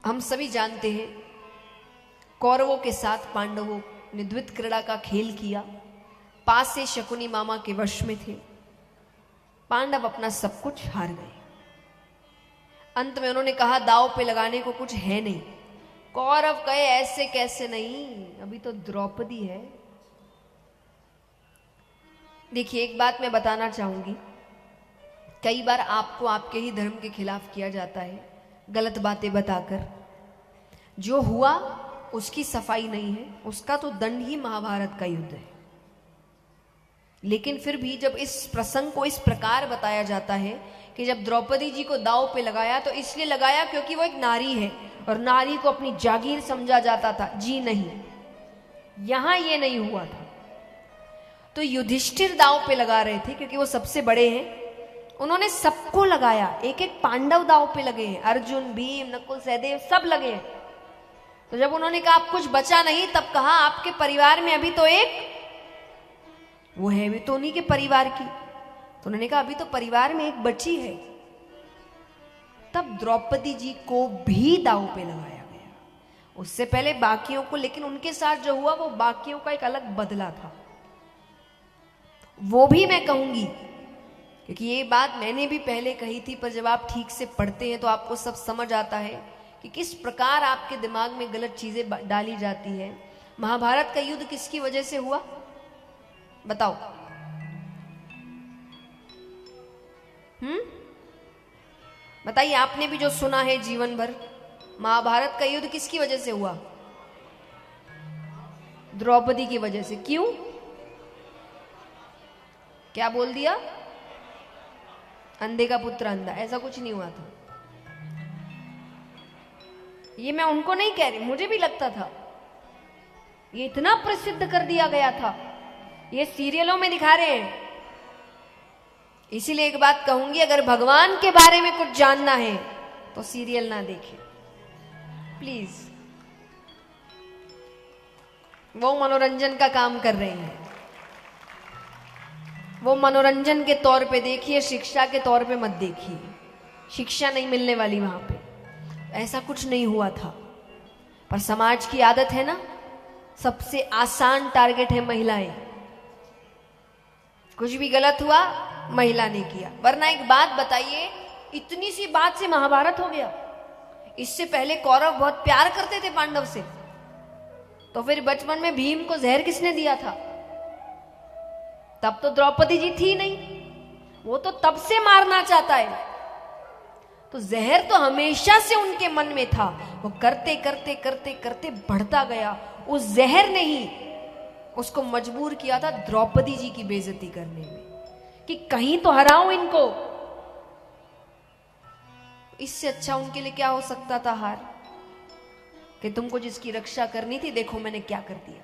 हम सभी जानते हैं कौरवों के साथ पांडवों ने द्वित क्रीड़ा का खेल किया। पास से शकुनी मामा के वश में थे। पांडव अपना सब कुछ हार गए। अंत में उन्होंने कहा दाव पे लगाने को कुछ है नहीं। कौरव कहे ऐसे कैसे नहीं, अभी तो द्रौपदी है। देखिए एक बात मैं बताना चाहूंगी, कई बार आपको आपके ही धर्म के खिलाफ किया जाता है, गलत बातें बताकर। जो हुआ उसकी सफाई नहीं है, उसका तो दंड ही महाभारत का युद्ध है। लेकिन फिर भी जब इस प्रसंग को इस प्रकार बताया जाता है कि जब द्रौपदी जी को दांव पे लगाया तो इसलिए लगाया क्योंकि वो एक नारी है और नारी को अपनी जागीर समझा जाता था। जी नहीं, यहां ये नहीं हुआ था। तो युधिष्ठिर दांव पे लगा रहे थे क्योंकि वो सबसे बड़े हैं। उन्होंने सबको लगाया, एक एक पांडव दांव पे लगे हैं, अर्जुन, भीम, नकुल, सहदेव सब लगे हैं। तो जब उन्होंने कहा आप कुछ बचा नहीं, तब कहा आपके परिवार में अभी तो एक वो है भी तो उन्हीं के परिवार की। तो उन्होंने कहा अभी तो परिवार में एक बची है। तब द्रौपदी जी को भी दांव पे लगाया गया, उससे पहले बाकियों को। लेकिन उनके साथ जो हुआ वो बाकियों का एक अलग बदला था, वो भी मैं कहूंगी क्योंकि ये बात मैंने भी पहले कही थी। पर जब आप ठीक से पढ़ते हैं तो आपको सब समझ आता है कि किस प्रकार आपके दिमाग में गलत चीजें डाली जाती है। महाभारत का युद्ध किसकी वजह से हुआ बताओ? बताइए, आपने भी जो सुना है जीवन भर, महाभारत का युद्ध किसकी वजह से हुआ? द्रौपदी की वजह से। क्यों? क्या बोल दिया? अंधे का पुत्र अंधा। ऐसा कुछ नहीं हुआ था। ये मैं उनको नहीं कह रही, मुझे भी लगता था। ये इतना प्रसिद्ध कर दिया गया था, ये सीरियलों में दिखा रहे हैं। इसीलिए एक बात कहूंगी, अगर भगवान के बारे में कुछ जानना है तो सीरियल ना देखें प्लीज। वो मनोरंजन का काम कर रहे हैं, वो मनोरंजन के तौर पे देखिए, शिक्षा के तौर पे मत देखिए। शिक्षा नहीं मिलने वाली वहां पे। ऐसा कुछ नहीं हुआ था। पर समाज की आदत है ना, सबसे आसान टारगेट है महिलाएं। कुछ भी गलत हुआ महिला ने किया। वरना एक बात बताइए, इतनी सी बात से महाभारत हो गया। इससे पहले कौरव बहुत प्यार करते थे पांडव से, तो फिर बचपन में भीम को जहर किसने दिया था? तब तो द्रौपदी जी थी नहीं, वो तो तब से मारना चाहता है। तो जहर तो हमेशा से उनके मन में था। वो करते करते करते करते बढ़ता गया। उस जहर ने ही उसको मजबूर किया था द्रौपदी जी की बेइज्जती करने में, कि कहीं तो हराऊं इनको। इससे अच्छा उनके लिए क्या हो सकता था? हार। कि तुमको जिसकी रक्षा करनी थी, देखो मैंने क्या कर दिया।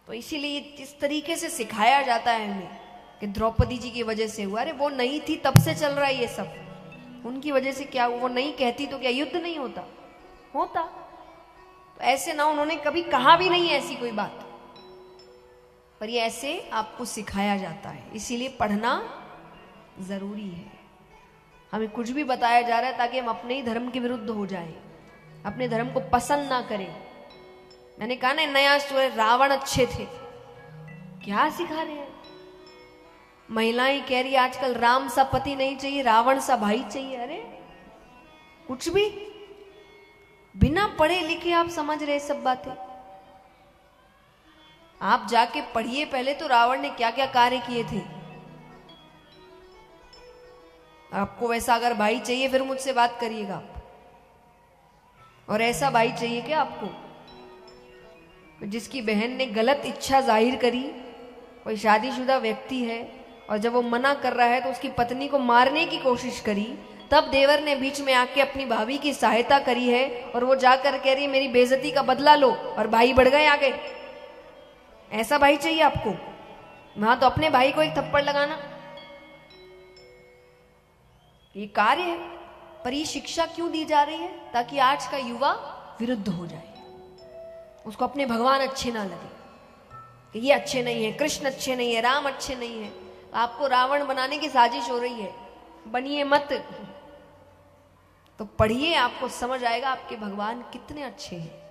तो इसीलिए इस तरीके से सिखाया जाता है हमें कि द्रौपदी जी की वजह से हुआ। अरे वो नहीं थी तब से चल रहा है ये सब, उनकी वजह से क्या? वो नहीं कहती तो क्या युद्ध नहीं होता? होता। तो ऐसे ना, उन्होंने कभी कहा भी नहीं ऐसी कोई बात, पर ये ऐसे आपको सिखाया जाता है। इसीलिए पढ़ना जरूरी है। हमें कुछ भी बताया जा रहा है ताकि हम अपने ही धर्म के विरुद्ध हो जाएं, अपने धर्म को पसंद ना करें। मैंने कहा ना, नया स्टोरी, रावण अच्छे थे। क्या सिखा रहे हैं? महिलाएं कह रही आजकल राम सा पति नहीं चाहिए, रावण सा भाई चाहिए। अरे कुछ भी, बिना पढ़े लिखे आप समझ रहे सब बातें। आप जाके पढ़िए पहले तो रावण ने क्या क्या कार्य किए थे। आपको वैसा अगर भाई चाहिए फिर मुझसे बात करिएगा आप। और ऐसा भाई चाहिए क्या आपको जिसकी बहन ने गलत इच्छा जाहिर करी, कोई शादीशुदा व्यक्ति है, और जब वो मना कर रहा है तो उसकी पत्नी को मारने की कोशिश करी, तब देवर ने बीच में आके अपनी भाभी की सहायता करी है, और वो जाकर कह रही मेरी बेइज्जती का बदला लो, और भाई बढ़ गए आगे। ऐसा भाई चाहिए आपको? वहां तो अपने भाई को एक थप्पड़ लगाना ये कार्य है। पर ये शिक्षा क्यों दी जा रही है? ताकि आज का युवा विरुद्ध हो जाए, उसको अपने भगवान अच्छे ना लगे कि ये अच्छे नहीं है, कृष्ण अच्छे नहीं है, राम अच्छे नहीं है। आपको रावण बनाने की साजिश हो रही है, बनिए मत। तो पढ़िए, आपको समझ आएगा आपके भगवान कितने अच्छे हैं।